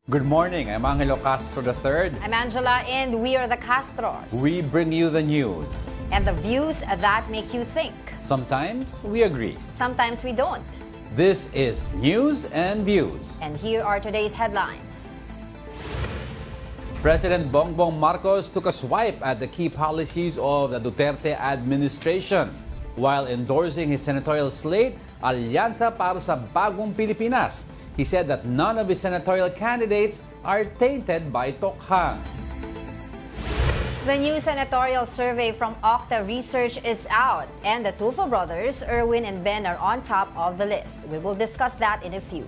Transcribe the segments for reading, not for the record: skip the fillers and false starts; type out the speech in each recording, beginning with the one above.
Good morning, I'm Angelo Castro III. I'm Angela, and we are the Castros. We bring you the news. And the views that make you think. Sometimes we agree. Sometimes we don't. This is News and Views. And here are today's headlines. President Bongbong Marcos took a swipe at the key policies of the Duterte administration while endorsing his senatorial slate, Alyansa para sa Bagong Pilipinas. He said that none of his senatorial candidates are tainted by tokhang. The new senatorial survey from Octa Research is out, and the Tulfo brothers, Erwin and Ben, are on top of the list. We will discuss that in a few.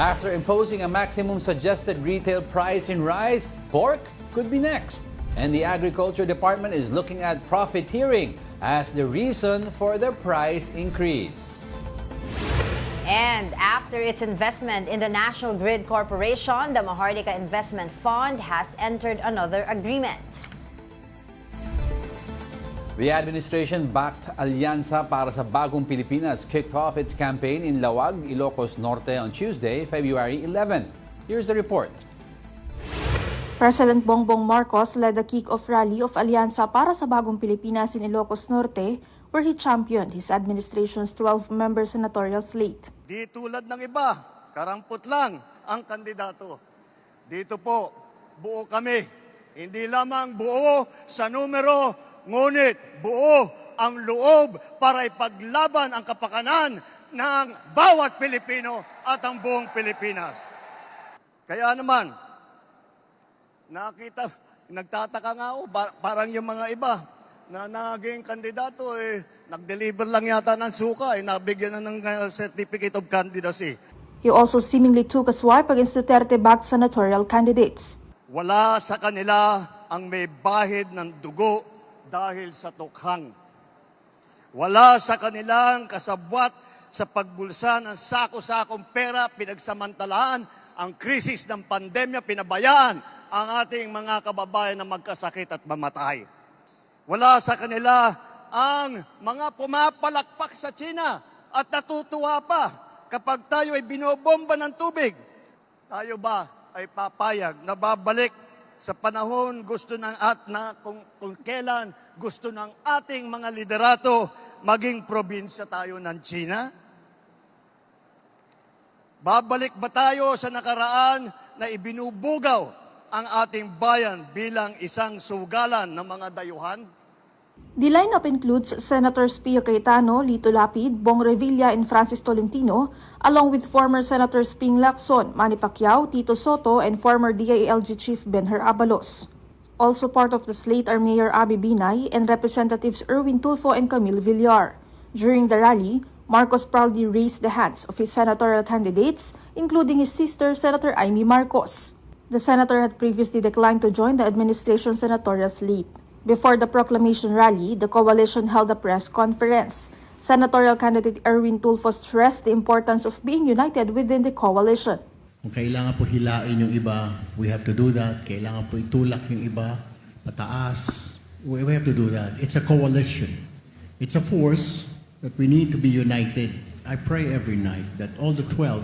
After imposing a maximum suggested retail price in rice, pork could be next. And the Agriculture Department is looking at profiteering as the reason for the price increase. And after its investment in the National Grid Corporation, the Maharlika Investment Fund has entered another agreement. The administration-backed Alyansa para sa Bagong Pilipinas kicked off its campaign in Lawag, Ilocos Norte on Tuesday, February 11. Here's the report. President Bongbong Marcos led the kick-off rally of Alyansa para sa Bagong Pilipinas in Ilocos Norte, where he championed his administration's 12-member senatorial slate. Di tulad ng iba, karampot lang ang kandidato. Dito po, buo kami. Hindi lamang buo sa numero, ngunit buo ang loob para ipaglaban ang kapakanan ng bawat Pilipino at ang buong Pilipinas. Kaya naman, nagtataka nga ako, parang yung mga iba na naging kandidato, nag-deliver lang yata ng suka, nabigyan na ng certificate of candidacy. He also seemingly took a swipe against Duterte-backed senatorial candidates. Wala sa kanila ang may bahid ng dugo dahil sa tokhang. Wala sa kanilang kasabwat sa pagbulsa ng sako-sakong pera, pinagsamantalahan ang krisis ng pandemya, pinabayaan ang ating mga kababayan na magkasakit at mamatay. Wala sa kanila ang mga pumapalakpak sa China at natutuwa pa kapag tayo ay binobomba ng tubig. Tayo ba ay papayag na babalik sa panahon kung kailan gusto ng ating mga liderato maging probinsya tayo ng China? Babalik ba tayo sa nakaraan na ibinubugaw ang ating bayan bilang isang sugalan ng mga dayuhan? The lineup includes Senators Pio Cayetano, Lito Lapid, Bong Revilla, and Francis Tolentino, along with former Senators Ping Lacson, Manny Pacquiao, Tito Soto, and former DILG Chief Benher Abalos. Also part of the slate are Mayor Abby Binay and Representatives Erwin Tulfo and Camille Villar. During the rally, Marcos proudly raised the hands of his senatorial candidates, including his sister, Senator Amy Marcos. The senator had previously declined to join the administration's senatorial slate. Before the proclamation rally, the coalition held a press conference. Senatorial candidate Erwin Tulfo stressed the importance of being united within the coalition. Kung kailangan po hilain yung iba, we have to do that. Kailangan po itulak yung iba, pataas. We have to do that. It's a coalition. It's a force that we need to be united. I pray every night that all the 12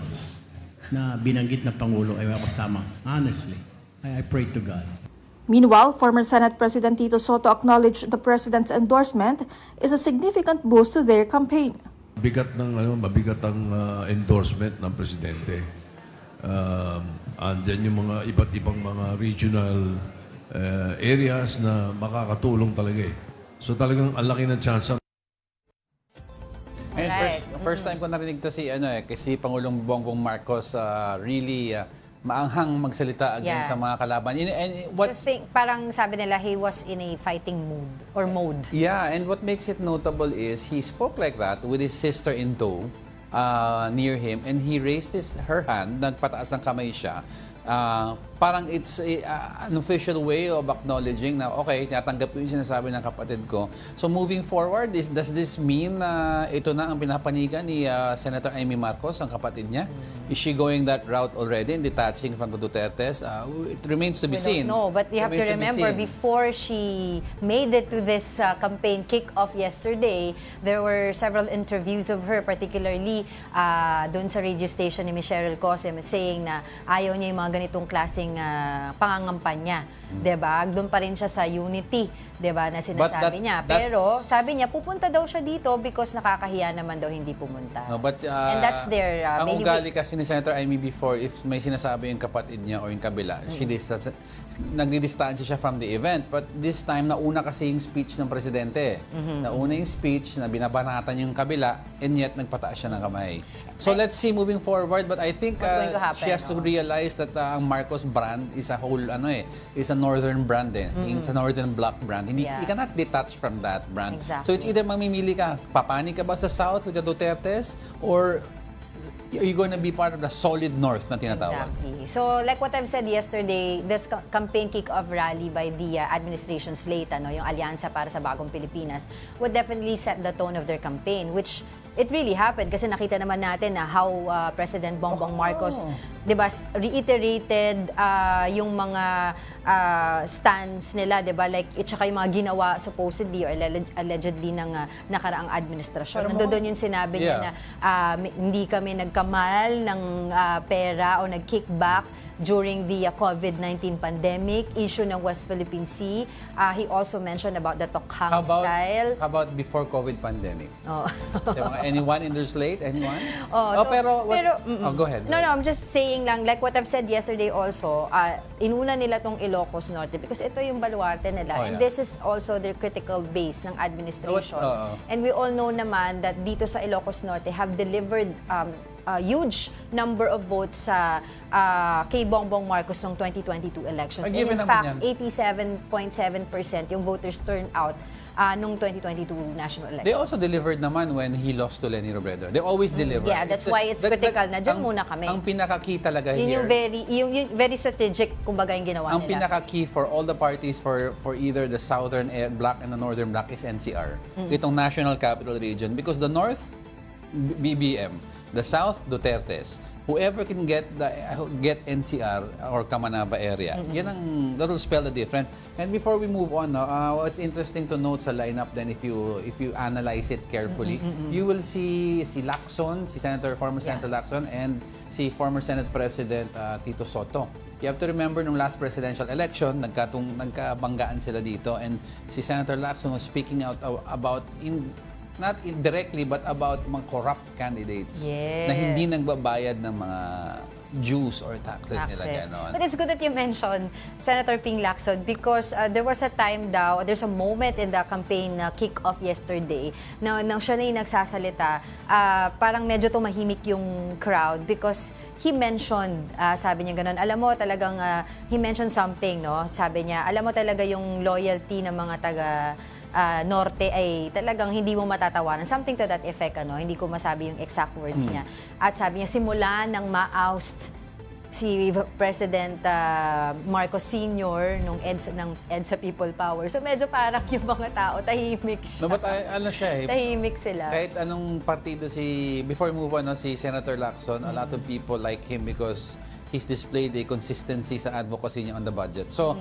na binanggit na Pangulo ay makasama. Honestly, I pray to God. Meanwhile, former Senate President Tito Soto acknowledged the president's endorsement is a significant boost to their campaign. Mabigat ang endorsement ng presidente. Andyan yung mga iba't ibang mga regional areas na makakatulong talaga eh. So talagang ang laki ng chance. And first time ko narinig to si Pangulong Bongbong Marcos really maanghang magsalita against sa mga kalaban. And Parang sabi nila, he was in a fighting mood or mode. Yeah, and what makes it notable is he spoke like that with his sister in tow near him, and he raised her hand, nagpataas ng kamay siya, parang it's an official way of acknowledging na okay, tinatanggap ko yung sinasabi ng kapatid ko. So moving forward, does this mean na ito na ang pinapanigan ni Senator Amy Marcos, ang kapatid niya? Is she going that route already and detaching from the Dutertes? It remains to be seen. No, but you have to remember, before she made it to this campaign kick-off yesterday, there were several interviews of her, particularly doon sa radio station ni Michelle Cosem, saying na ayaw niya yung mga ganitong klaseng pangangampanya. Diba? Doon pa rin siya sa unity, diba, na sinasabi niya. Pero sabi niya, pupunta daw siya dito because nakakahiya naman daw hindi pumunta. No, but, and that's their... ang ugali kasi ni Senator Amy before, if may sinasabi yung kapatid niya o yung kabila, nagdidistansya siya from the event. But this time, nauna kasi yung speech ng presidente. Nauna yung speech na binabanatan yung kabila and yet nagpataas siya ng kamay. So let's see moving forward. But I think she has to realize that ang Marcos brand is a whole, is a northern brand It's a northern bloc brand. Hindi, you cannot detach from that brand. Exactly. So it's either mamimili ka, papani ka ba sa South with the Dutertes or are you going to be part of the solid North na tinatawag? Exactly. So like what I've said yesterday, this campaign kick-off rally by the administration slate, yung Alyansa para sa Bagong Pilipinas, would definitely set the tone of their campaign, which it really happened kasi nakita naman natin na how President Bongbong Marcos, 'di ba, reiterated yung mga stance nila, 'di ba? Like tsaka yung mga ginawa supposedly or allegedly ng nakaraang administrasyon. Nandoon yung sinabi niya na hindi kami nagkamal ng pera o nag-kickback during the COVID-19 pandemic, issue ng West Philippine Sea. He also mentioned about the Tokhang style. How about before COVID pandemic? Oh. Anyone in their slate? Anyone? Pero go ahead. No, I'm just saying lang, like what I've said yesterday also, inuna nila tong Ilocos Norte because ito yung baluarte nila. And this is also their critical base ng administration. And we all know naman that dito sa Ilocos Norte have delivered a huge number of votes sa kay Bongbong Marcos ng 2022 elections. And in fact, 87.7% yung voters turnout nung 2022 national elections. They also delivered naman when he lost to Leni Robredo. They always deliver. Yeah, that's why it's critical na dyan muna kami. Ang pinaka-key talaga yun here. Yung very strategic, kumbaga, yung ginawa ang nila. Ang pinaka-key for all the parties for either the southern bloc and the northern bloc is NCR. Itong National Capital Region. Because the north, BBM. The South, Dutertes. Whoever can get NCR or Kamanaba area, that will spell the difference. And before we move on, what's interesting to note sa lineup then if you analyze it carefully, you will see si Lacson, si former Senator Lacson, and si former Senate President Tito Soto. You have to remember nung last presidential election, nagkabanggaan sila dito, and si Senator Lacson was speaking out about not indirectly but about mga corrupt candidates na hindi nagbabayad ng mga dues or taxes nila gano'n. But it's good that you mentioned Senator Ping Lacson because there was a time daw, there's a moment in the campaign kick-off yesterday na nang siya na yung nagsasalita, parang medyo tumahimik yung crowd because he mentioned, sabi niya gano'n, alam mo talagang, he mentioned something, no? Sabi niya, alam mo talaga yung loyalty ng mga taga Norte ay talagang hindi mo matatawanan. Something to that effect, hindi ko masabi yung exact words niya. At sabi niya, simula nang ma-oust si President Marcos Sr. ng EDSA People Power. So medyo parang yung mga tao, tahimik siya. No, but tahimik sila. Kahit anong partido before we move on, si Senator Lacson, a lot of people like him because he's displayed a consistency sa advocacy niya on the budget. So,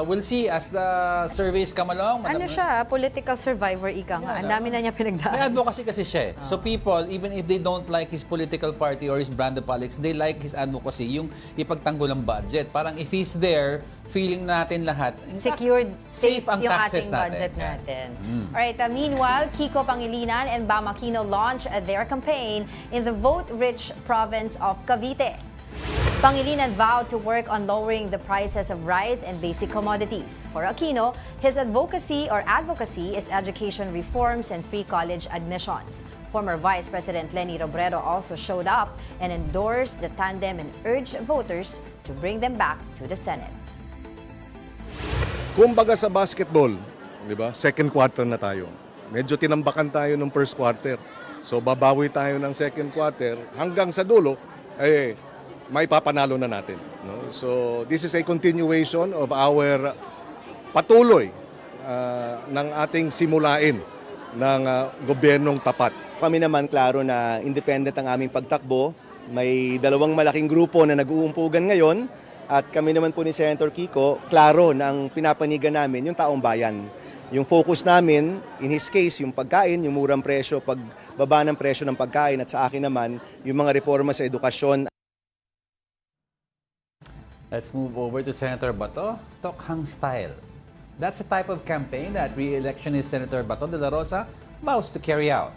we'll see as the surveys come along. Ano siya, political survivor ika nga. Ang dami na niya pinagdaan. May advocacy kasi siya. So people, even if they don't like his political party or his brand of politics, they like his advocacy, yung ipagtanggol ang budget. Parang if he's there, feeling natin lahat, secured, safe ang yung taxes ating budget natin. Alright, meanwhile, Kiko Pangilinan and Bam Aquino launched their campaign in the vote-rich province of Cavite. Pangilinan vowed to work on lowering the prices of rice and basic commodities. For Aquino, his advocacy is education reforms and free college admissions. Former Vice President Leni Robredo also showed up and endorsed the tandem and urged voters to bring them back to the Senate. Kumbaga sa basketball, di ba? Second quarter na tayo. Medyo tinambakan tayo ng first quarter. So babawi tayo ng second quarter hanggang sa dulo, maipapanalo na natin. No? So this is a continuation of our patuloy ng ating simulain ng gobyernong tapat. Kami naman klaro na independent ang aming pagtakbo. May dalawang malaking grupo na nag-uumpugan ngayon at kami naman po ni Senator Kiko, klaro na ang pinapanigan namin yung taong bayan. Yung focus namin, in his case, yung pagkain, yung murang presyo, pagbaba ng presyo ng pagkain at sa akin naman, yung mga reforma sa edukasyon. Let's move over to Senator Bato, Tokhang style. That's the type of campaign that re-electionist Senator Bato de la Rosa vows to carry out.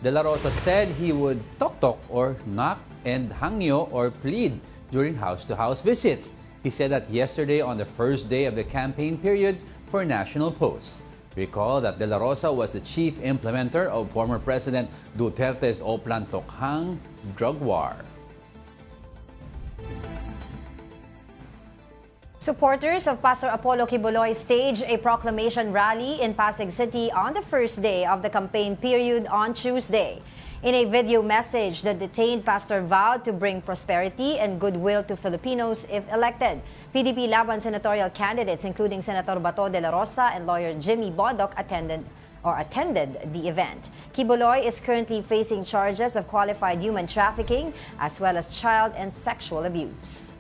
De la Rosa said he would talk or knock and hangyo or plead during house-to-house visits. He said that yesterday on the first day of the campaign period for national posts. Recall that De La Rosa was the chief implementer of former President Duterte's Oplan Tokhang drug war. Supporters of Pastor Apollo Quiboloy staged a proclamation rally in Pasig City on the first day of the campaign period on Tuesday. In a video message, the detained pastor vowed to bring prosperity and goodwill to Filipinos if elected. PDP Laban senatorial candidates, including Senator Bato de la Rosa and lawyer Jimmy Bodoc, attended the event. Quiboloy is currently facing charges of qualified human trafficking as well as child and sexual abuse.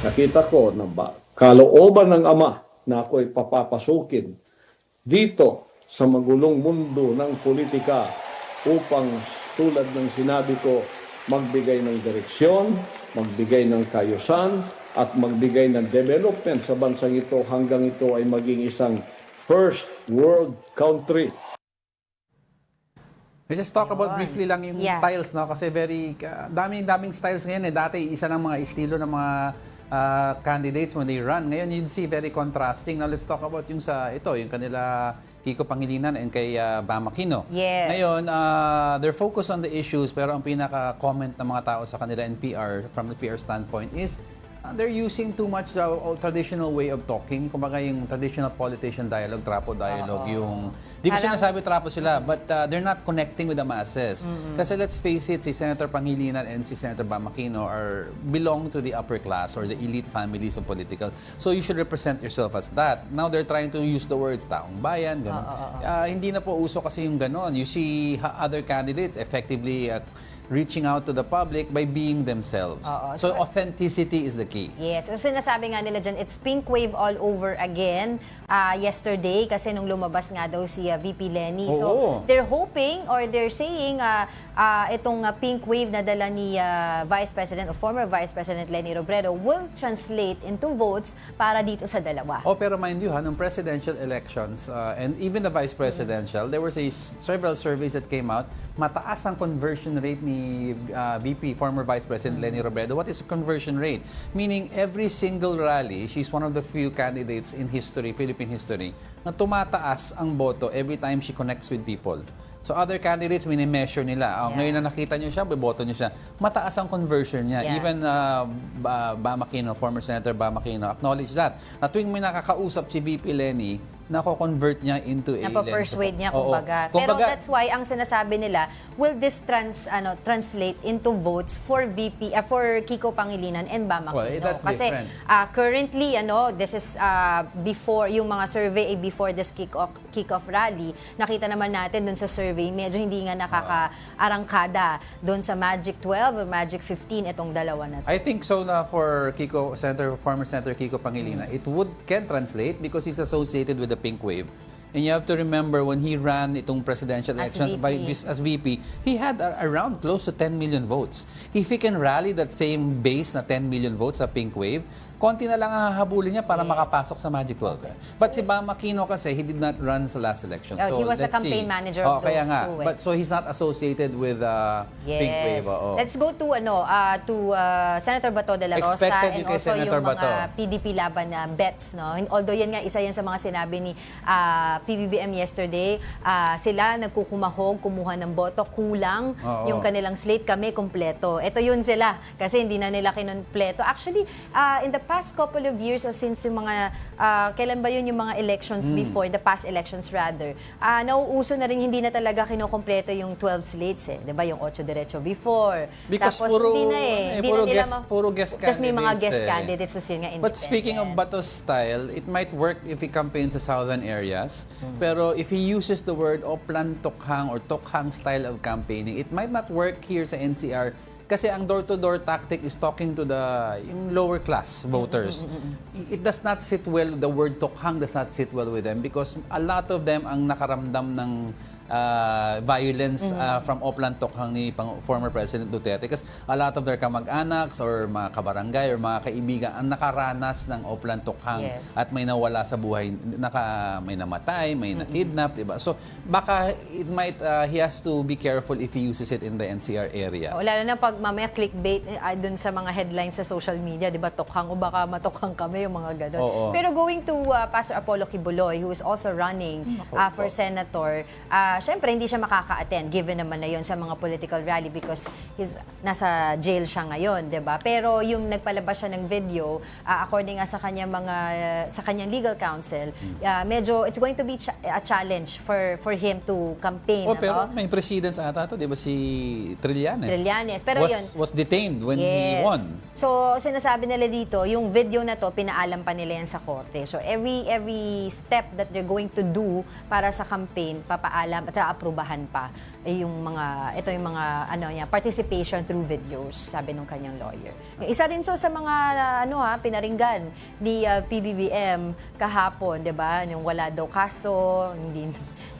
Nakita ko na kalooban ng Ama na ako'y papapasukin dito sa magulong mundo ng politika upang tulad ng sinabi ko, magbigay ng direksyon, magbigay ng kayusan at magbigay ng development sa bansang ito hanggang ito ay maging isang first world country. Let's just talk about briefly lang yung styles, no? Kasi daming styles ngayon eh. Dati isa lang mga estilo ng mga candidates when they run. Ngayon you'd see very contrasting. Now let's talk about yung yung kanila Kiko Pangilinan and kay Bam Aquino. Yes. Ngayon, they're focused on the issues pero ang pinaka-comment ng mga tao sa kanila and PR, from the PR standpoint is they're using too much the traditional way of talking. Kumbaga yung traditional politician dialogue, trapo dialogue, yung di ko sinasabi trapo sila, but they're not connecting with the masses. Kasi let's face it, si Senator Pangilinan and si Senator Bam Aquino belong to the upper class or the elite families of political. So you should represent yourself as that. Now they're trying to use the word taong bayan, gano'n. Hindi na po uso kasi yung gano'n. You see other candidates effectively reaching out to the public by being themselves. So authenticity is the key. Yes. So sinasabi nga nila dyan, it's pink wave all over again yesterday kasi nung lumabas nga daw si VP Lenny. So they're hoping or they're saying itong pink wave na dala ni Vice President o former Vice President Lenny Robredo will translate into votes para dito sa dalawa. Pero mind you, nung presidential elections and even the vice presidential, there was several surveys that came out. Mataas ang conversion rate ni VP, former Vice President Lenny Robredo. What is the conversion rate? Meaning every single rally, she's one of the few candidates in history, Philippine history, na tumataas ang boto every time she connects with people. So other candidates, mini-measure nila. Ngayon na nakita niyo siya, boboto niyo siya. Mataas ang conversion niya. Even Bam Aquino, former Senator Bam Aquino, acknowledge that. Na tuwing may nakakausap si VP Lenny, nako-convert niya into a Napapersuade niya, kumbaga. Pero that's why ang sinasabi nila, will this translate into votes for for Kiko Pangilinan and Bam Aquino? Well, that's kasi different. Currently, this is before yung mga survey before this kickoff rally. Nakita naman natin dun sa survey, medyo hindi nga nakakaarangkada dun sa Magic 12 or Magic 15 itong dalawa na to. I think so na for former Senator Kiko Pangilinan, it can translate because he's associated with the pink wave. And you have to remember when he ran itong presidential elections as VP, he had around close to 10 million votes. If he can rally that same base na 10 million votes sa pink wave, konti na lang ang hahabulin niya para makapasok sa Magic 12. But si Bam Aquino kasi, he did not run sa last election. So he was the campaign manager of those two. But so he's not associated with pink wave. Let's go to Senator Bato de la Rosa and also yung mga PDP laban na bets. No? Although yan nga, isa yan sa mga sinabi ni PBBM yesterday, sila nagkukumahog, kumuha ng boto, kulang yung kanilang slate, kami kompleto. Ito yun sila kasi hindi na nila kinumpleto. Actually, in the past past couple of years o since yung mga, kailan ba yun yung mga elections before, the past elections rather, nauuso na rin hindi na talaga kinokompleto yung 12 slates eh. Diba yung 8 diretso before. Because Tapos puro, hindi na eh. Hindi puro, na nila guest, puro guest candidates. Tapos may mga guest eh. candidates, so yun nga independent. But speaking of Bato's style, it might work if he campaigns sa southern areas. Pero if he uses the word Oplan Tokhang or Tokhang style of campaigning, it might not work here sa NCR. Kasi ang door-to-door tactic is talking to the yung lower class voters. It does not sit well, the word Tokhang does not sit well with them because a lot of them ang nakaramdam ng violence from Oplan Tokhang ni former President Duterte kasi a lot of their kamag-anaks or mga kabarangay or mga kaibigan ang nakaranas ng Oplan Tokhang at may nawala sa buhay, may namatay, may nakidnap, diba? So baka it might, he has to be careful if he uses it in the NCR area. Lalo na pag mamaya clickbait dun sa mga headlines sa social media, di ba, tokhang o baka matokhang kami, yung mga gano'n. Pero going to Pastor Apollo Quiboloy, who is also running for senator, syempre hindi siya makaka-attend given naman na yun sa mga political rally because nasa jail siya ngayon, di ba? Pero yung nagpalabas siya ng video, according nga sa kanyang legal counsel, medyo it's going to be a challenge for him to campaign. Pero may precedence ata to, di ba, si Trillanes? Pero was detained when he won. So, sinasabi nila dito, yung video na to, pinaalam pa nila yan sa korte. So, every step that they're going to do para sa campaign, papaalam at aprubahan pa yung mga participation through videos, sabi nung kanyang lawyer. Isa rin so sa mga pinaringgan ni PBBM kahapon, 'di ba? Yung wala daw kaso,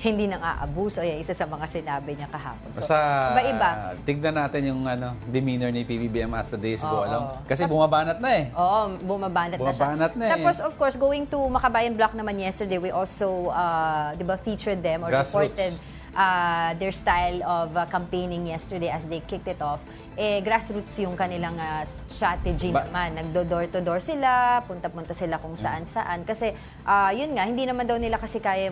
hindi nang aabuso. Isa sa mga sinabi niya kahapon. So, iba-iba. Tignan natin yung demeanor ni PBBM as the days go along. Kasi bumabanat na eh. Oo, bumabanat na siya. Tapos, of course, going to Makabayan Block naman yesterday, we also, featured them or reported their style of campaigning yesterday as they kicked it off. Grassroots yung kanilang strategy naman. Nagdo-door-to-door sila, punta-punta sila kung saan-saan. Kasi, yun nga, hindi naman daw nila kasi kaya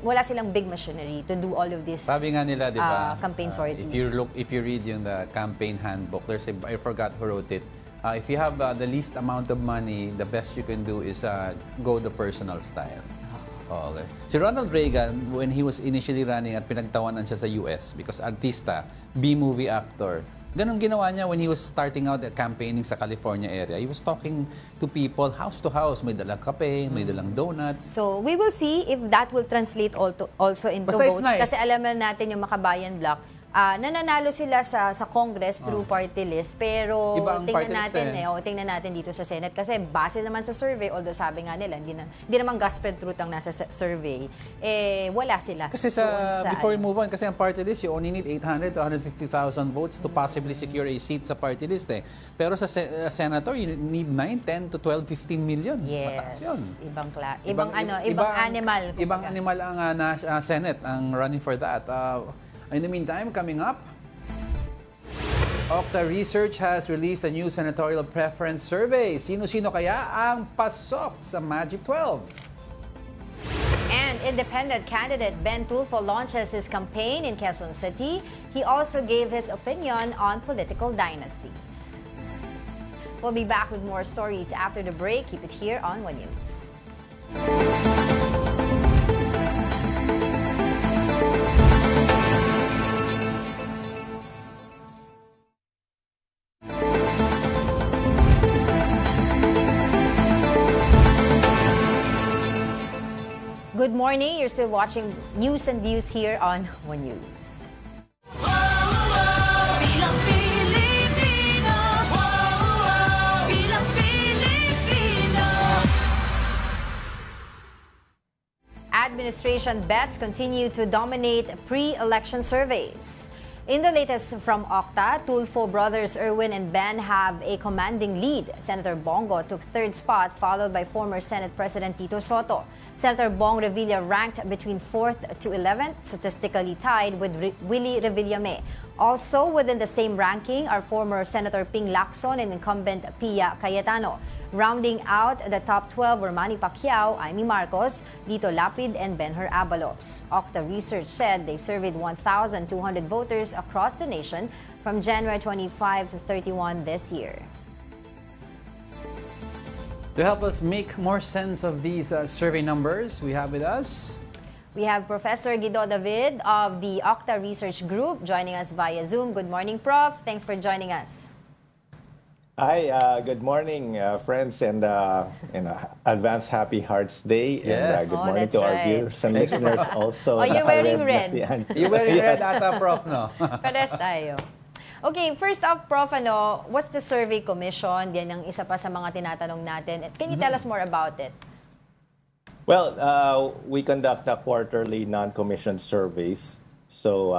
wala silang big machinery to do all of this. Sabi nga nila, di ba, campaign sorties. if you read the campaign handbook, I forgot who wrote it. If you have the least amount of money, the best you can do is go the personal style. Okay. Si Ronald Reagan, when he was initially running at pinagtawanan siya sa US because artista, B-movie actor, ganun ginawa niya when he was starting out campaigning sa California area. He was talking to people house to house. May dalang kape, may dalang donuts. So, we will see if that will translate also into Basta votes. it's nice. Kasi alam natin yung Makabayan Block, nananalo sila sa Congress through party list, pero tingnan natin dito sa Senate kasi base naman sa survey, although sabi nga nila hindi naman gospel truth ang nasa survey, wala sila. Kasi before we move on, kasi ang party list, you only need 800 to 150,000 votes to possibly secure a seat sa party list eh. Pero sa senator, you need 9, 10 to 12, 15 million. Mataas yun. Ibang animal. Ibang animal ang Senate, ang running for that. In the meantime, coming up, Octa Research has released a new senatorial preference survey. Sino-sino kaya ang pasok sa Magic 12? And independent candidate Ben Tulfo launches his campaign in Quezon City. He also gave his opinion on political dynasties. We'll be back with more stories after the break. Keep it here on One News. Good morning. You're still watching News and Views here on One News. Administration bets continue to dominate pre-election surveys. In the latest from Octa, Tulfo brothers Erwin and Ben have a commanding lead. Senator Bongo took third spot, followed by former Senate President Tito Soto. Senator Bong Revilla ranked between 4th to 11th, statistically tied with Willie Revillame. Also within the same ranking are former Senator Ping Lacson and incumbent Pia Cayetano. Rounding out the top 12 were Manny Pacquiao, Amy Marcos, Lito Lapid, and Benhur Abalos. Octa Research said they surveyed 1,200 voters across the nation from January 25 to 31 this year. To help us make more sense of these survey numbers, we have with us We have Professor Guido David of the Octa Research Group joining us via Zoom. Good morning, Prof. Thanks for joining us. Hi, good morning, friends, and advance Happy Hearts Day. Yes. And good Oh, morning that's to our right. viewers and listeners also. Oh, you're wearing Naka-red na red. si Ann. you wearing red ata, Prof, no? Pares tayo. Okay, first off, Prof, what's the survey commission? Yan ang isa pa sa mga tinatanong natin. Can you tell us more about it? Well, we conduct a quarterly non-commissioned surveys, so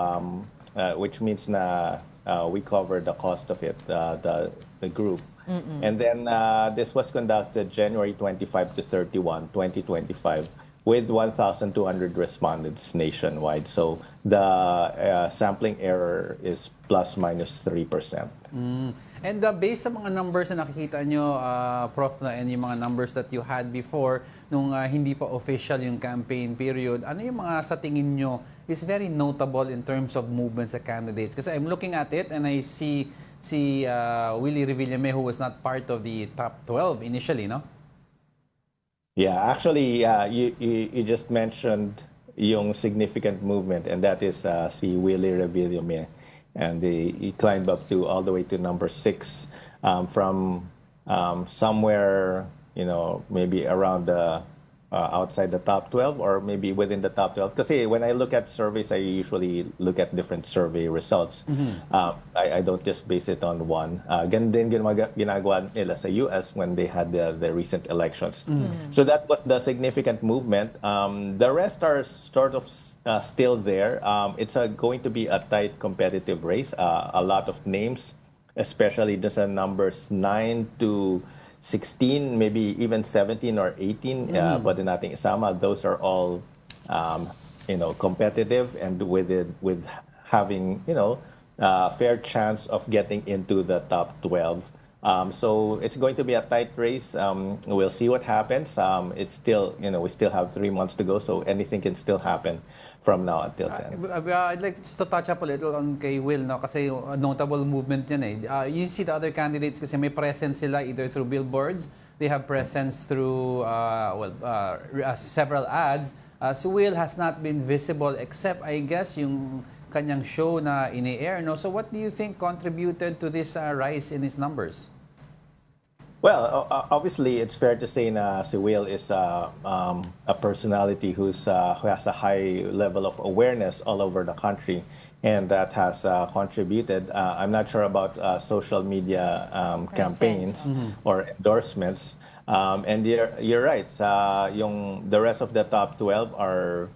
which means na we cover the cost of it, the group. And then this was conducted January 25 to 31, 2025, with 1,200 respondents nationwide. So the sampling error is plus minus 3%. And based sa mga numbers na nakikita nyo, Prof, and yung mga numbers that you had before, nung hindi pa official yung campaign period, ano yung mga sa tingin nyo is very notable in terms of movement sa candidates? Kasi I'm looking at it and I see Willie Revillame, who was not part of the top 12 initially, no? Yeah, actually, you just mentioned yung significant movement, and that is si Willie Revillame. And he climbed up to all the way to number 6 from somewhere, maybe around outside the top 12 or maybe within the top 12. Kasi when I look at surveys, I usually look at different survey results. I don't just base it on one. Ganun din ginagawa nila sa US when they had the recent elections. So that was the significant movement. The rest are sort of still there. It's going to be a tight competitive race. A lot of names, especially the numbers 9 to 16, maybe even 17 or 18, pwede nating isama. Those are all, competitive and with having, fair chance of getting into the top 12. So it's going to be a tight race. We'll see what happens. It's still, we still have 3 months to go, so anything can still happen from now until then. I'd like just to touch up a little on kay Will, no? Kasi notable movement yan eh. You see the other candidates kasi may presence sila either through billboards, they have presence through several ads. So Will has not been visible except, I guess, yung kanyang show na ini-air, no? So what do you think contributed to this rise in his numbers? Well, obviously, it's fair to say na si Will is a personality who has a high level of awareness all over the country, and that has contributed. I'm not sure about social media campaigns or endorsements. And you're right. The rest of the top 12 are,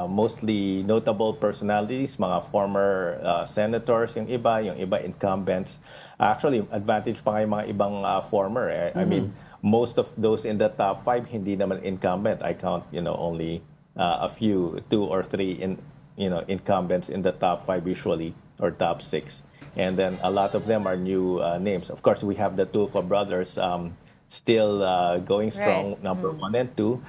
mostly notable personalities, mga former senators, yung iba incumbents. Actually, advantage pa kayo mga ibang former. I mean, most of those in the top 5 hindi naman incumbent. I count, only a few, 2 or 3 incumbents in the top 5 usually, or top 6. And then a lot of them are new names. Of course, we have the Tulfo brothers still going strong, right. Number 1 and 2.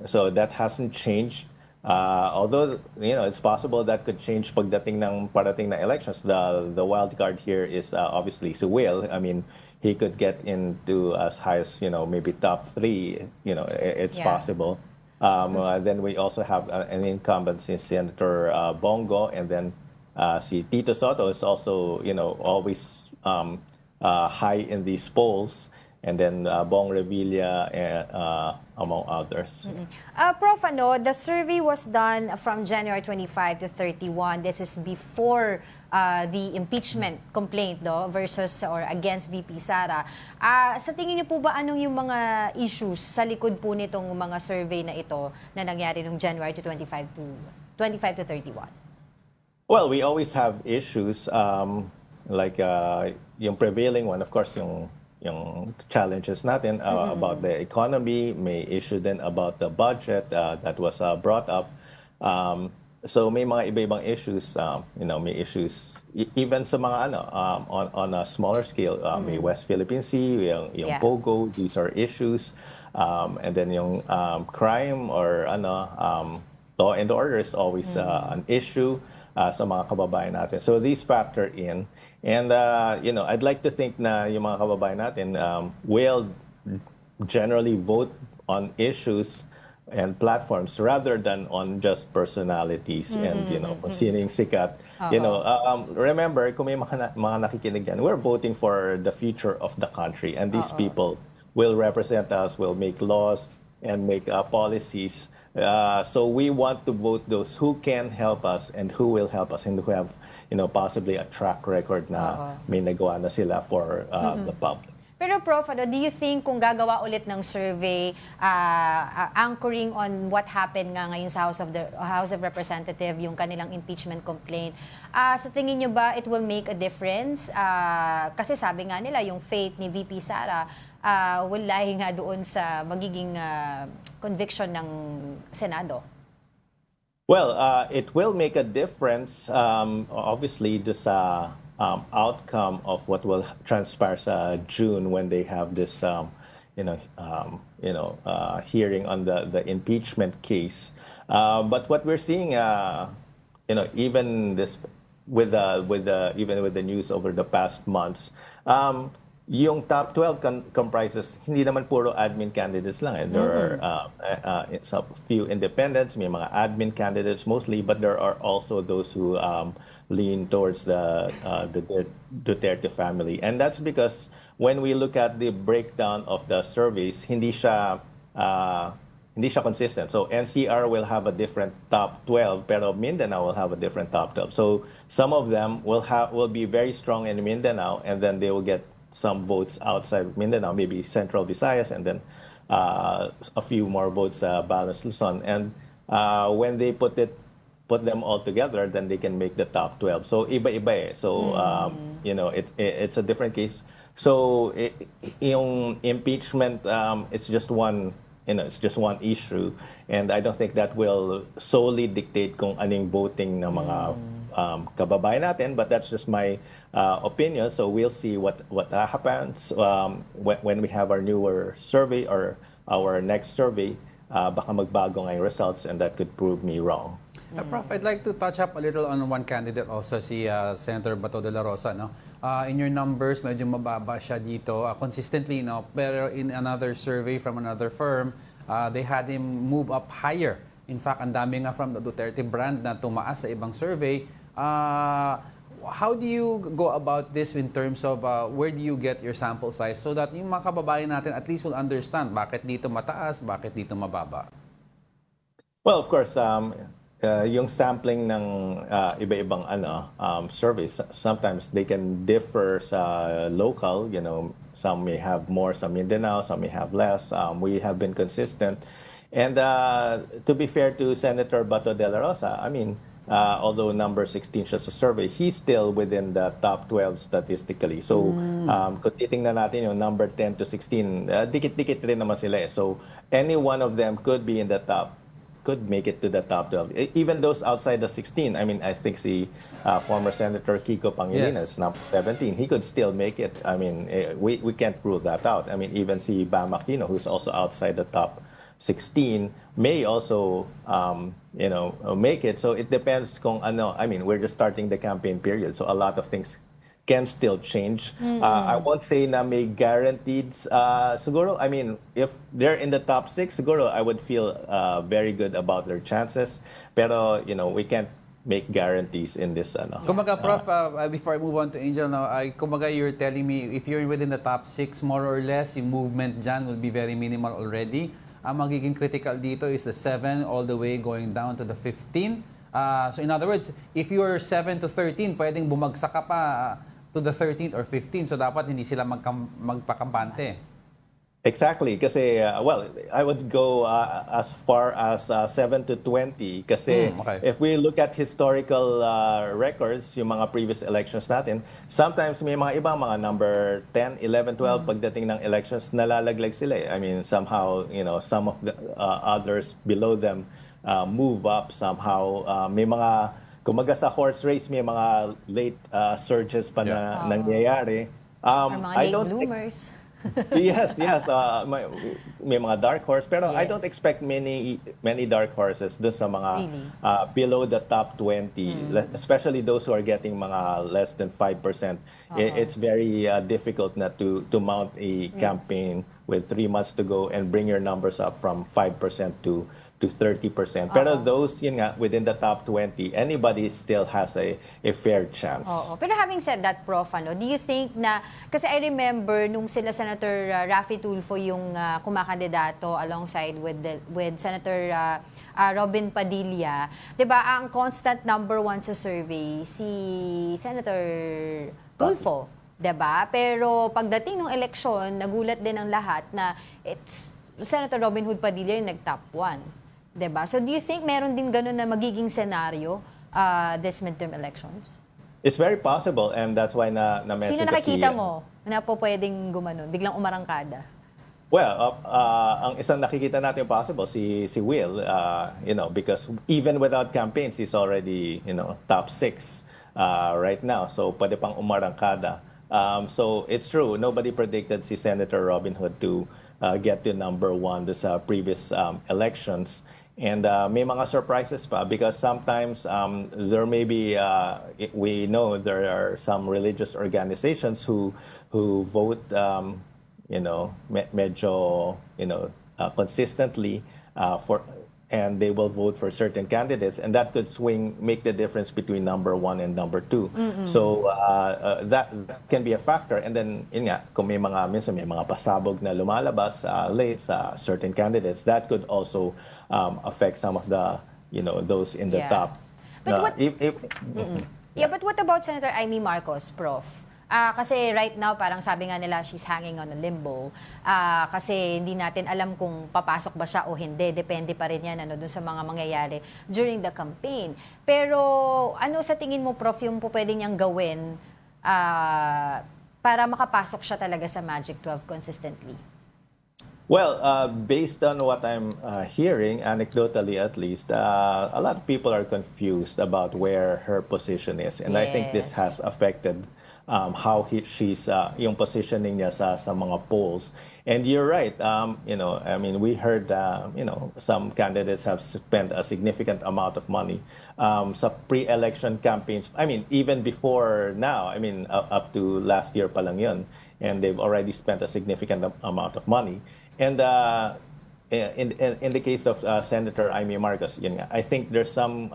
So that hasn't changed. Although, it's possible that could change parating na elections. The wild card here is obviously si Will. I mean, he could get into as high as, maybe top 3. It's possible. Then we also have an incumbent, Senator Bongo, and then si Tito Soto is also, always high in these polls. And then Bong Revilla, among others. Prof, the survey was done from January 25 to 31. This is before the impeachment complaint versus or against VP Sara. Sa tingin niyo po ba anong yung mga issues sa likod po nitong mga survey na ito na nangyari noong January 25 to 31? Well, we always have issues like yung prevailing one, of course, yung challenges natin about the economy, may issue din about the budget that was brought up. So may mga iba-ibang issues, may issues even sa mga on a smaller scale, may West Philippine Sea, yung Pogo, these are issues. And then yung crime or law and order is always an issue. sa mga kababayan natin. So these factor in. And, I'd like to think na yung mga kababayan natin will generally vote on issues and platforms rather than on just personalities and kung sino yung sikat. Remember, kung may mga nakikinig yan, we're voting for the future of the country, and these people will represent us, will make laws and make policies. So we want to vote those who can help us and who will help us and who have possibly a track record na may nagawa na sila for the public. Pero Prof, do you think kung gagawa ulit ng survey anchoring on what happened nga ngayon sa House of Representatives, yung kanilang impeachment complaint, sa tingin nyo ba it will make a difference? Kasi sabi nga nila yung fate ni VP Sara will lie nga doon sa magiging conviction ng Senado. Well, it will make a difference, obviously, sa outcome of what will transpire sa June when they have this, hearing on the impeachment case. But what we're seeing, even this with the news over the past months, yung top 12 comprises hindi naman puro admin candidates lang. There are a few independents, may mga admin candidates mostly, but there are also those who lean towards the Duterte family. And that's because when we look at the breakdown of the surveys, hindi siya consistent. So NCR will have a different top 12, pero Mindanao will have a different top 12. So some of them will be very strong in Mindanao, and then they will get some votes outside Mindanao, maybe Central Visayas, and then a few more votes Balance Luzon. And when they put them all together, then they can make the top 12. So iba-iba eh. So it's a different case. So yung impeachment, it's just one issue, and I don't think that will solely dictate kung anong voting ng mga kababayan natin, but that's just my opinion. So we'll see what happens when we have our newer survey or our next survey. Baka magbago nga yung results, and that could prove me wrong. Prof, I'd like to touch up a little on one candidate also, si Senator Bato de la Rosa. No? In your numbers, medyo mababa siya dito consistently. No? Pero in another survey from another firm, they had him move up higher. In fact, ang dami nga from the Duterte brand na tumaas sa ibang survey. How do you go about this in terms of where do you get your sample size so that yung mga kababayan natin at least will understand bakit dito mataas, bakit dito mababa? Well, of course, yung sampling ng iba-ibang surveys, sometimes they can differ sa local. Some may have more sa Mindanao, some may have less. We have been consistent. And to be fair to Senator Bato de la Rosa, I mean, although number 16 siya sa survey, he's still within the top 12 statistically. So, kung titingnan natin yung number 10 to 16, dikit-dikit rin naman sila eh. So, any one of them could be in the top, could make it to the top 12. Even those outside the 16, I mean, I think si former Senator Kiko-Bam is number 17. He could still make it. I mean, we can't rule that out. I mean, even si Bam Aquino, who's also outside the top 16, may also make it. So it depends kung ano. I mean, we're just starting the campaign period, so a lot of things can still change. I won't say na may guaranteed siguro. I mean, if they're in the top 6, siguro I would feel very good about their chances. Pero we can't make guarantees in this Kumaga, Prof, before I move on to Angel now, kumaga you're telling me if you're within the top 6 more or less, yung movement dyan will be very minimal already. Ang magiging critical dito is the 7 all the way going down to the 15. So in other words, if you're 7 to 13, pwedeng bumagsak ka pa to the 13th or 15th. So dapat hindi sila magpakampante. Exactly. Kasi, well, I would go as far as 7 to 20. Kasi if we look at historical records, yung mga previous elections natin, sometimes may mga ibang mga number 10, 11, 12, pagdating ng elections, nalalaglag sila eh. I mean, somehow, some of the others below them move up somehow. May mga, kumaga sa horse race, may mga late surges pa na nangyayari. Or mga late bloomers. Yes, yes. May mga dark horse, pero I Yes. don't expect many dark horses dun sa mga Really? below the top 20, especially those who are getting mga less than 5%. It's very difficult na to mount a campaign with 3 months to go and bring your numbers up from 5% to 30%. Pero those, yun nga, within the top 20, anybody still has a fair chance. Oo. Pero having said that, Prof, do you think na, kasi I remember nung sila Senator Raffy Tulfo yung kumakandidato alongside with Senator Robin Padilla, 'di ba? Ang constant number 1 sa survey si Senator Tulfo, 'di ba? Pero pagdating ng eleksyon, nagulat din ang lahat na it's Senator Robin Hood Padilla yung nag-top 1. 'Di ba? So do you think meron din ganun na magiging senaryo this midterm elections? It's very possible, and that's why na-mention Sino ko nakikita mo na po pwedeng gumanon, biglang umarangkada? Well, ang isang nakikita natin possible si Will, because even without campaigns, he's already, top 6 right now. So pwede pang umarangkada. So it's true, nobody predicted si Senator Robin Hood to get to number 1 sa previous elections. And may mga surprises pa because sometimes there may be, we know there are some religious organizations who vote, medyo, consistently and they will vote for certain candidates, and that could make the difference between number 1 and number 2. So that can be a factor. And then, yun nga, kung minsan may mga pasabog na lumalabas late sa certain candidates, that could also affect some of the, those in the Yeah. top. But Yeah, but what about Senator Amy Marcos, Prof? Kasi right now, parang sabi nga nila, she's hanging on a limbo. Kasi hindi natin alam kung papasok ba siya o hindi. Depende pa rin yan dun sa mga mangyayari during the campaign. Pero ano sa tingin mo, Prof, yung po pwede niyang gawin para makapasok siya talaga sa Magic 12 consistently? Well, based on what I'm hearing, anecdotally at least, a lot of people are confused about where her position is. And I think this has affected how she's yung positioning niya sa mga polls. And you're right, we heard some candidates have spent a significant amount of money sa pre-election campaigns. Even before now, up to last year pa lang yun. And they've already spent a significant amount of money. And in the case of Senator Amy Marcos, yun nga, I think there's some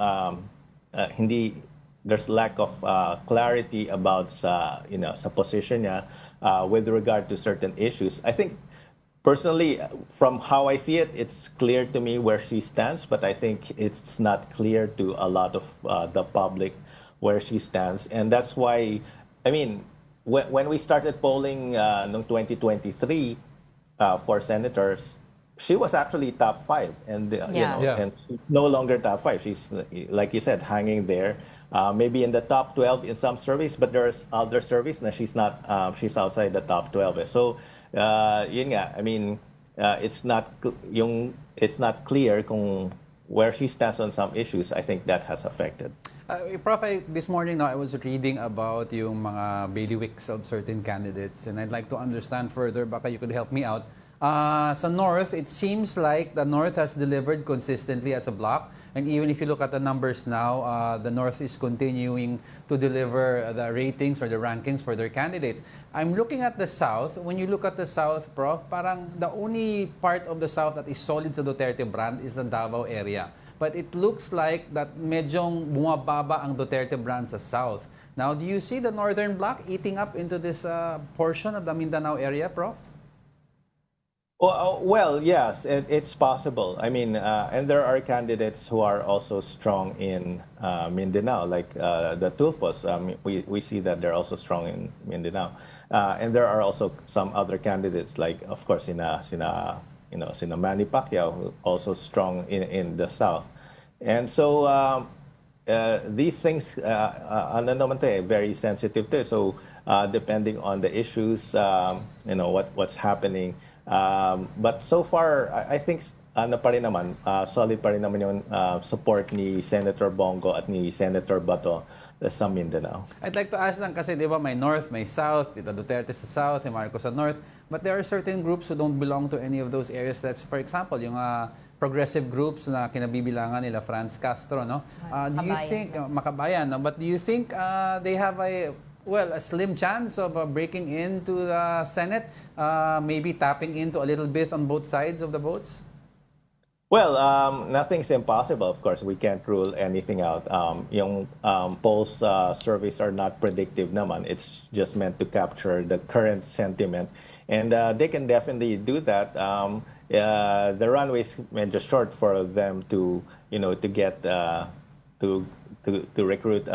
there's lack of clarity about sa position niya with regard to certain issues. I think personally, from how I see it, it's clear to me where she stands, but I think it's not clear to a lot of the public where she stands, and that's why when we started polling noong 2023 for senators, she was actually top 5, and and she's no longer top 5. She's, like you said, hanging there, maybe in the top 12 in some surveys, but there's other surveys na she's not. She's outside the top 12. So, yun nga. It's not clear kung where she stands on some issues. I think that has affected. Prof, this morning I was reading about yung mga bailiwicks of certain candidates, and I'd like to understand further. Baka you could help me out. Sa North, it seems like the North has delivered consistently as a bloc. And even if you look at the numbers now, the North is continuing to deliver the ratings or the rankings for their candidates. I'm looking at the South. When you look at the South, Prof, parang the only part of the South that is solid sa Duterte brand is the Davao area. But it looks like that medyong bumababa ang Duterte brand sa South. Now, do you see the Northern Bloc eating up into this portion of the Mindanao area, Prof? Well, yes, it's possible. And there are candidates who are also strong in Mindanao, like the Tulfos. We see that they're also strong in Mindanao. And there are also some other candidates, like, of course, sina Manny Pacquiao, who also strong in the South. And so these things, very sensitive too. So depending on the issues, what's happening. But so far, I think solid pa rin naman yung support ni Senator Bongo at ni Senator Bato sa Mindanao. I'd like to ask lang kasi di ba may North, may South, Tita Duterte sa South, si Marcos sa North, but there are certain groups who don't belong to any of those areas. That's, for example, yung progressive groups na kinabibilangan nila Franz Castro, no? Do you think, Makabayan, no? But do you think they have a slim chance of breaking into the Senate, maybe tapping into a little bit on both sides of the votes? Well, nothing's impossible, of course. We can't rule anything out. Yung polls surveys are not predictive naman. It's just meant to capture the current sentiment. And they can definitely do that. The runway is medyo short for them to, to get, to recruit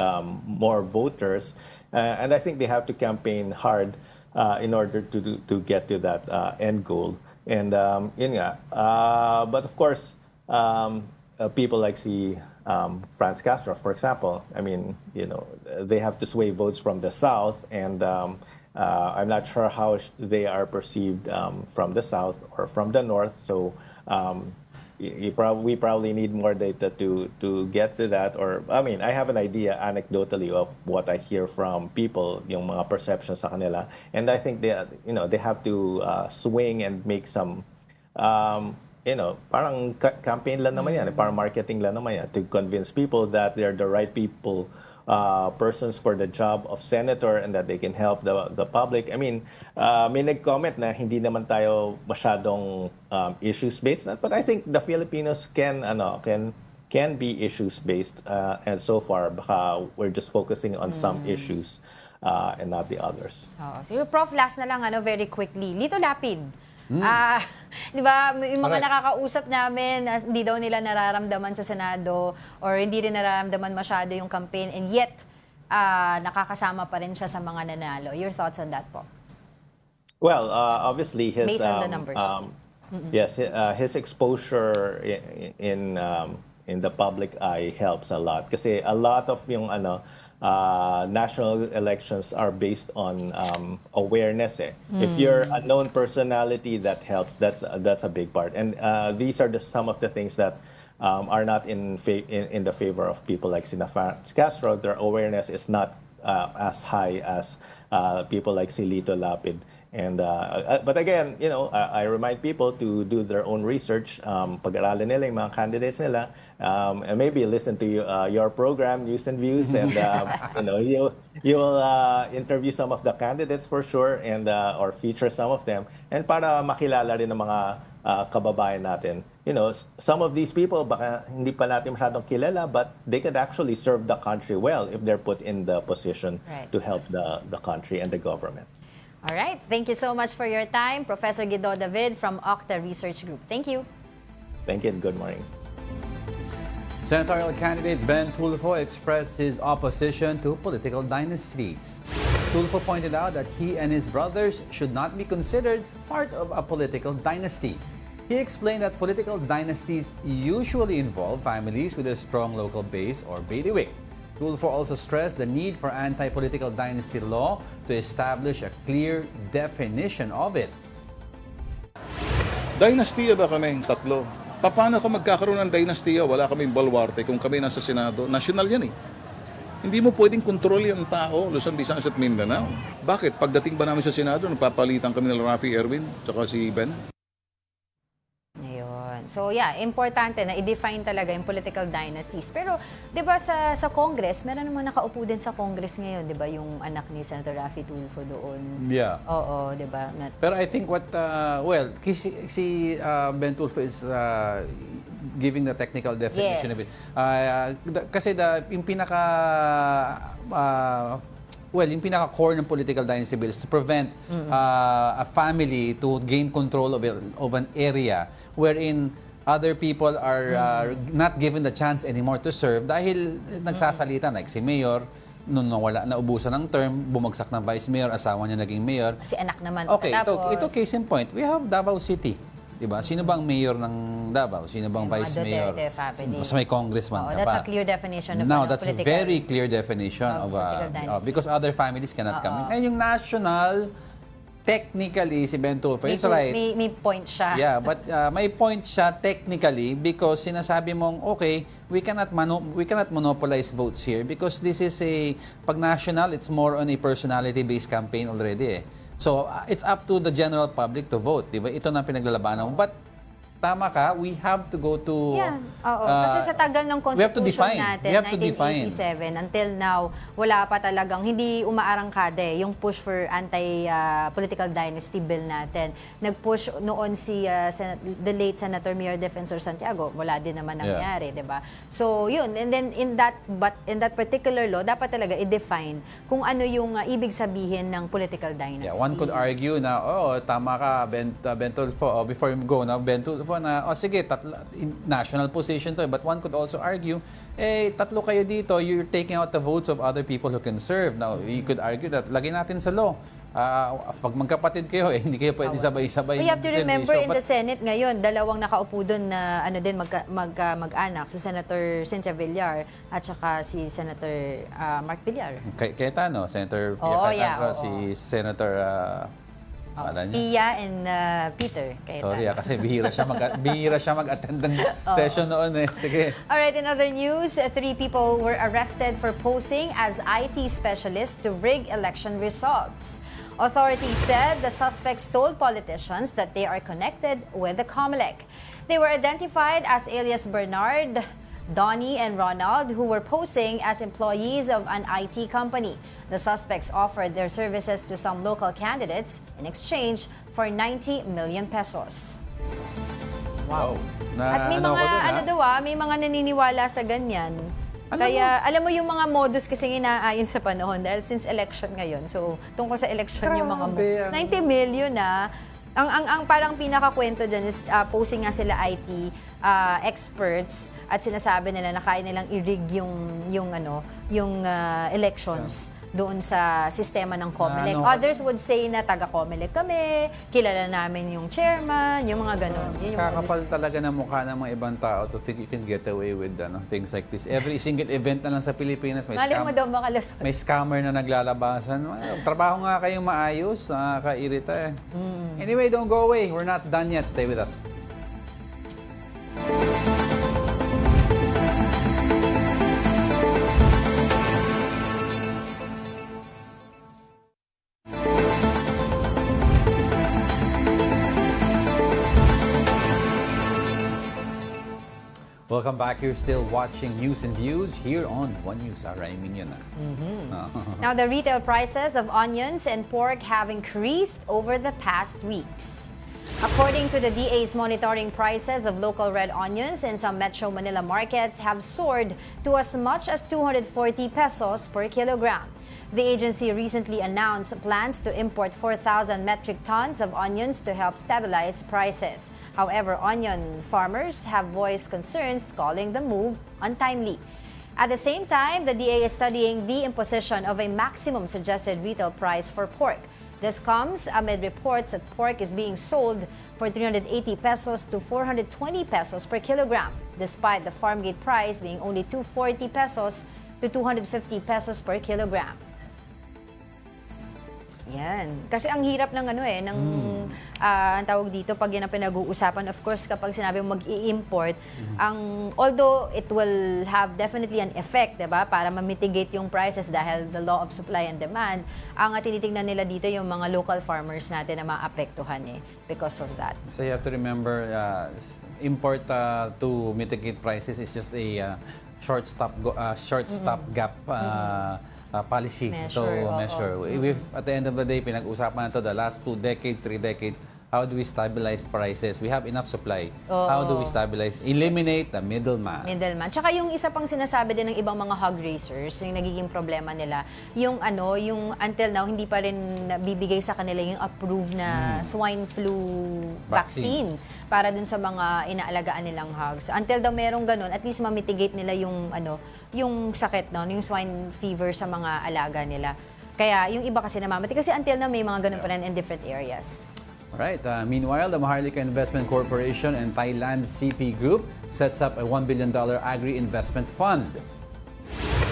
more voters. And I think they have to campaign hard in order to get to that end goal. And yun nga. But of course, people like Franz Castro, for example, I mean, they have to sway votes from the South, and I'm not sure how they are perceived from the South or from the North. So we probably need more data to get to that. Or I mean, I have an idea anecdotally of what I hear from people, yung mga perceptions sa kanila, and I think they have to swing and make some parang campaign lang naman yan, parang marketing lang naman yan to convince people that they're the right people, persons for the job of senator, and that they can help the public. I mean, may nag-comment na hindi naman tayo masyadong issues-based, but I think the Filipinos can be issues-based, and so far baka we're just focusing on some issues and not the others. So, Prof, last na lang, very quickly. Lito Lapid. Di ba, yung mga nakakausap namin, hindi daw nila nararamdaman sa Senado or hindi rin nararamdaman masyado yung campaign, and yet nakakasama pa rin siya sa mga nanalo. Your thoughts on that po? Well, obviously his based on the numbers. Yes, his exposure in the public eye helps a lot kasi a lot of yung national elections are based on awareness. If you're a known personality, that helps. That's a big part. And these are some of the things that are not in the favor of people like Franz Castro. Their awareness is not as high as people like Lito Lapid. And but again, I remind people to do their own research, pag-aralan nila yung mga candidates nila, and maybe listen to your program, News and Views, and you will interview some of the candidates for sure, and or feature some of them, and para makilala rin ng mga kababayan natin. Some of these people baka hindi pa natin masyadong kilala, but they could actually serve the country well if they're put in the position to help the country and the government. All right. Thank you so much for your time, Professor Guido David from Octa Research Group. Thank you. Thank you and good morning. Senatorial candidate Ben Tulfo expressed his opposition to political dynasties. Tulfo pointed out that he and his brothers should not be considered part of a political dynasty. He explained that political dynasties usually involve families with a strong local base or bailiwick. Tulfo also stressed the need for anti-political dynasty law to establish a clear definition of it. Dynasty ba kami? Tatlo. Paano ka magkakaroon ng dynasty? Wala kaming balwarte kung kami nasa Senado. National yan eh. Hindi mo pwedeng kontrol yung tao, Luzon, Visayas at Mindanao. Bakit? Pagdating ba namin sa Senado, napapalitan kami ng Rafi Erwin at si Ben? So yeah, importante na i-define talaga yung political dynasties. Pero 'di ba sa Congress, meron namang nakaupo din sa Congress ngayon, 'di ba, yung anak ni Senator Rafi Tulfo doon. Yeah. Oo, 'di ba? Pero I think what si Ben Tulfo is giving the technical definition of it. Kasi yung yung pinaka-core ng political dynasty bill is to prevent a family to gain control of an area wherein other people are not given the chance anymore to serve dahil nagsasalita, like si Mayor, nung naubusan ng term, bumagsak ng Vice Mayor, asawa niya naging Mayor. Kasi anak naman. Okay, ito case in point. We have Davao City. Diba? Sino bang mayor ng Davao? Sino bang vice mayor? Mas may congressman ka that's pa. a clear definition of That's a very clear definition of political dynasty. because other families cannot come in. And yung national, technically, si Ben Tulfo is May, right. may point siya. Yeah, but may point siya technically because sinasabi mong, okay, we cannot monopolize votes here because this is pag national, it's more on a personality-based campaign already eh. So, it's up to the general public to vote, di ba? Ito na pinaglalabanan. But, tama ka, we have to go to... Yeah, oo. Kasi sa tagal ng Constitution natin, 1987, until now, wala pa talagang, hindi umaarangkada yung push for anti-political dynasty bill natin. Nag-push noon si the late Senator Mayor Defensor Santiago, wala din naman nangyari, di ba? So, yun. And then, in that particular law, dapat talaga i-define kung ano yung ibig sabihin ng political dynasty. Yeah, one could argue na, tama ka, Ben Tulfo, before you go, Ben Tulfo, na, sige, national position to, but one could also argue, tatlo kayo dito, you're taking out the votes of other people who can serve. Now, you could argue that, lagay natin sa law, pag magkapatid kayo, hindi kayo pwede sabay-sabay. We have to remember in the Senate ngayon, dalawang nakaupo doon na mag-anak, si Senator Cynthia Villar at saka si Senator Mark Villar. Cayetano, Senator Pia Cayetano, si Senator... Pia and Peter. Sorry kasi bihira siya mag-attend ng session noon eh. Sige. Alright, in other news, 3 people were arrested for posing as IT specialists to rig election results. Authorities said the suspects told politicians that they are connected with the COMELEC. They were identified as alias Bernard, Donnie, and Ronald, who were posing as employees of an IT company. The suspects offered their services to some local candidates in exchange for 90 million pesos. Wow. At may mga, may mga naniniwala sa ganyan. Kaya, alam mo yung mga modus kasi inaayon sa panahon dahil since election ngayon. So, tungkol sa election yung mga modus. 90 million na. Ang parang pinakakwento dyan is posing nga sila IT experts at sinasabi nila na kaya nilang i-rig yung elections doon sa sistema ng COMELEC. Others would say na taga-COMELEC kami, kilala namin yung chairman, yung mga ganun. Kakapal talaga ng mukha ng mga ibang tao to think you can get away with things like this. Every single event na lang sa Pilipinas, may scammer na naglalabasan. Trabaho nga kayong maayos, nakakairita eh. Anyway, don't go away. We're not done yet. Stay with us. Welcome back. You're still watching News and Views here on One News. Yun na. Now, the retail prices of onions and pork have increased over the past weeks. According to the DA's monitoring, prices of local red onions in some Metro Manila markets have soared to as much as 240 pesos per kilogram. The agency recently announced plans to import 4,000 metric tons of onions to help stabilize prices. However, onion farmers have voiced concerns, calling the move untimely. At the same time, the DA is studying the imposition of a maximum suggested retail price for pork. This comes amid reports that pork is being sold for 380 pesos to 420 pesos per kilogram, despite the farm gate price being only 240 pesos to 250 pesos per kilogram. Yan. Kasi ang hirap ng ang tawag dito, pag yan ang pinag-uusapan, of course, kapag sinabi mo mag-i-import, although it will have definitely an effect, diba, para ma-mitigate yung prices dahil the law of supply and demand, ang tinitingnan nila dito yung mga local farmers natin na maapektuhan because of that. So you have to remember, import to mitigate prices is just a short stop gap policy to measure. At the end of the day, pinag-usapan na to the last 2 decades, 3 decades, how do we stabilize prices? We have enough supply. How do we stabilize? Eliminate the middleman. Tsaka yung isa pang sinasabi din ng ibang mga hog raisers, yung nagiging problema nila, yung until now, hindi pa rin bibigay sa kanila yung approved na swine flu vaccine para dun sa mga inaalagaan nilang hogs. Until daw merong ganun, at least ma-mitigate nila yung sakit, yung swine fever sa mga alaga nila. Kaya yung iba kasi namamatay. Kasi until now, may mga ganun pa rin in different areas. Right. Meanwhile, the Maharlika Investment Corporation and Thailand CP Group sets up a $1 billion agri-investment fund.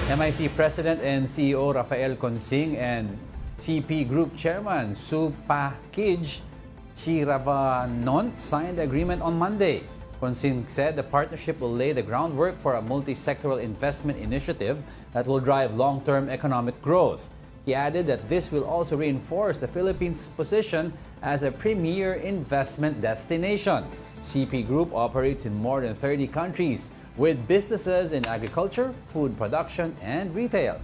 MIC President and CEO Rafael Consing and CP Group Chairman Supakij Chiravanont signed the agreement on Monday. Consing said the partnership will lay the groundwork for a multi-sectoral investment initiative that will drive long-term economic growth. He added that this will also reinforce the Philippines' position as a premier investment destination. CP Group operates in more than 30 countries with businesses in agriculture, food production, and retail.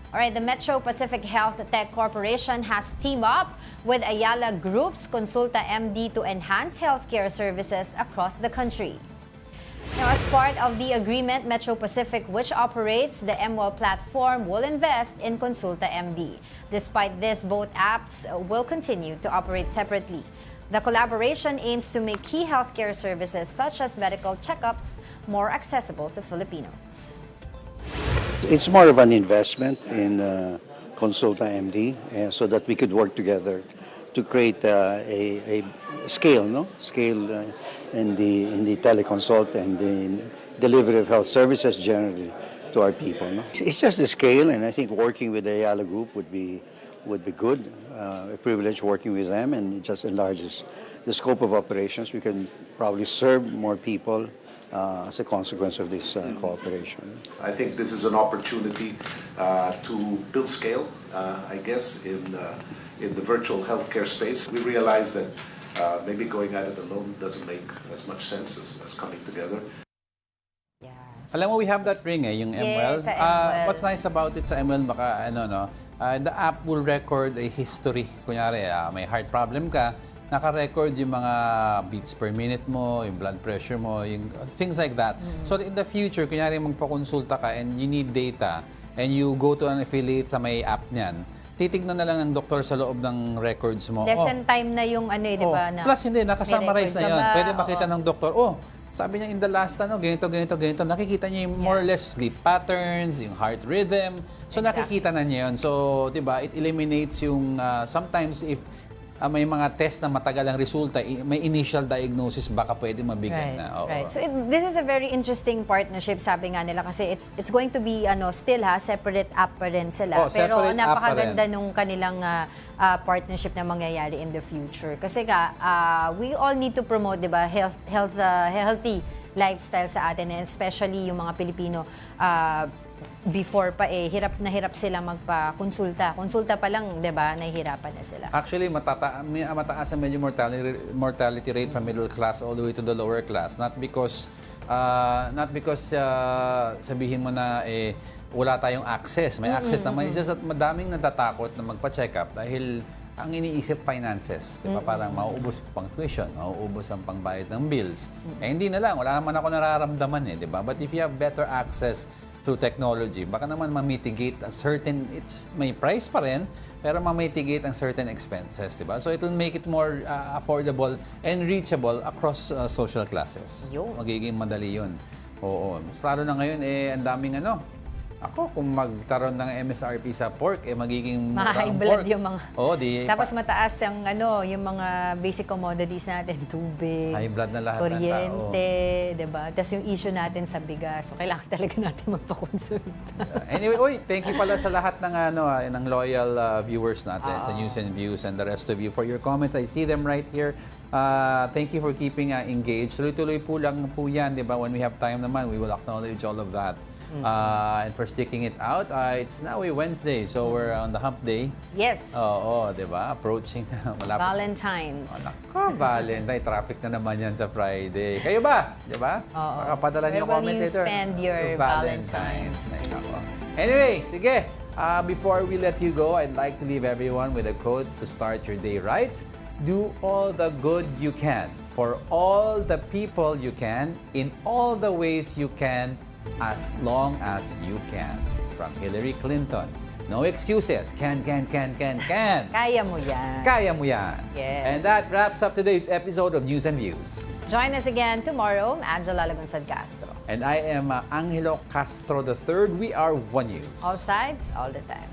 All right, the Metro Pacific Health Tech Corporation has teamed up with Ayala Group's Consulta MD to enhance healthcare services across the country. Now, as part of the agreement, Metro Pacific, which operates the MWell platform, will invest in Consulta MD. Despite this, both apps will continue to operate separately. The collaboration aims to make key healthcare services such as medical checkups more accessible to Filipinos. It's more of an investment in Consulta MD so that we could work together to create a scale, scale in the teleconsult and the delivery of health services generally to our people. It's just the scale, and I think working with the Ayala Group would be good. A privilege working with them, and it just enlarges the scope of operations. We can probably serve more people as a consequence of this cooperation. I think this is an opportunity to build scale, I guess, in the virtual healthcare space. We realize that maybe going at it alone doesn't make as much sense as coming together. Alam mo, we have that ring yung MWell. Yes, sa MWell. What's nice about it sa MWell, the app will record a history. Kunyari, may heart problem ka, naka-record yung mga beats per minute mo, yung blood pressure mo, yung things like that. So in the future, kunyari magpakonsulta ka and you need data and you go to an affiliate sa may app niyan, titignan na lang ng doktor sa loob ng records mo. Lesson time na yung di ba? Na Plus hindi, nakasummarize na may record yun. ka ba? Pwede makita ng doktor, sabi niya in the last ganito. Nakikita niya yung more or less sleep patterns, yung heart rhythm. So nakikita na niya yun. So, di ba, it eliminates yung sometimes if may mga test na matagal ang resulta, may initial diagnosis, baka pwede mabigyan na. Right. So this is a very interesting partnership, sabi nga nila, kasi it's going to be still separate app pa rin sila. Pero napakaganda nung kanilang partnership na mangyayari in the future. Kasi we all need to promote, 'di ba, healthy lifestyle sa atin, and especially yung mga Pilipino before pa hirap na hirap sila magpa-konsulta. Konsulta pa lang, 'di ba, nahihirapan na sila. Actually, mataas ang medyo mortality rate from middle class all the way to the lower class. Not because sabihin mo na wala tayong access. May access naman. It's just that madaming natatakot na magpa-check up dahil ang iniisip finances, 'di ba? Parang mauubos pang tuition, mauubos ang pangbayad ng bills. Hindi na lang, wala naman ako nararamdaman 'di ba? But if you have better access through technology, baka naman ma-mitigate a certain, may price pa rin, pero ma-mitigate ang certain expenses, di ba? So it will make it more affordable and reachable across social classes. Magiging madali yun. Oo. Mas lalo na ngayon, ang daming Ako, kung magkaroon ng MSRP sa pork, magiging high blood yung mga... Tapos pa, mataas yung mga basic commodities natin, tubig, high blood na lahat kuryente, diba? Tapos yung issue natin sa bigas. So, kailangan talaga natin magpakonsulta. Anyway, thank you pala sa lahat ng loyal viewers natin sa News and Views, and the rest of you for your comments. I see them right here. Thank you for keeping engaged. Tuloy-tuloy po lang po yan, diba? When we have time naman, we will acknowledge all of that. And for sticking it out, it's now a Wednesday, so we're on the hump day. Yes. Oo, di ba? Approaching malapit. Valentine's. Valentine. Traffic na naman yan sa Friday. Kayo ba? Di ba? Makapadala niyo comment later. Where will you spend your Valentine's? Anyway, sige. Before we let you go, I'd like to leave everyone with a quote to start your day right. Do all the good you can, for all the people you can, in all the ways you can, as long as you can. From Hillary Clinton. No excuses. Can. Kaya mo yan. Kaya mo yan. Yes. And that wraps up today's episode of News and Views. Join us again tomorrow. Angelo Castro. And I am Angelo Castro III. We are One News. All sides, all the time.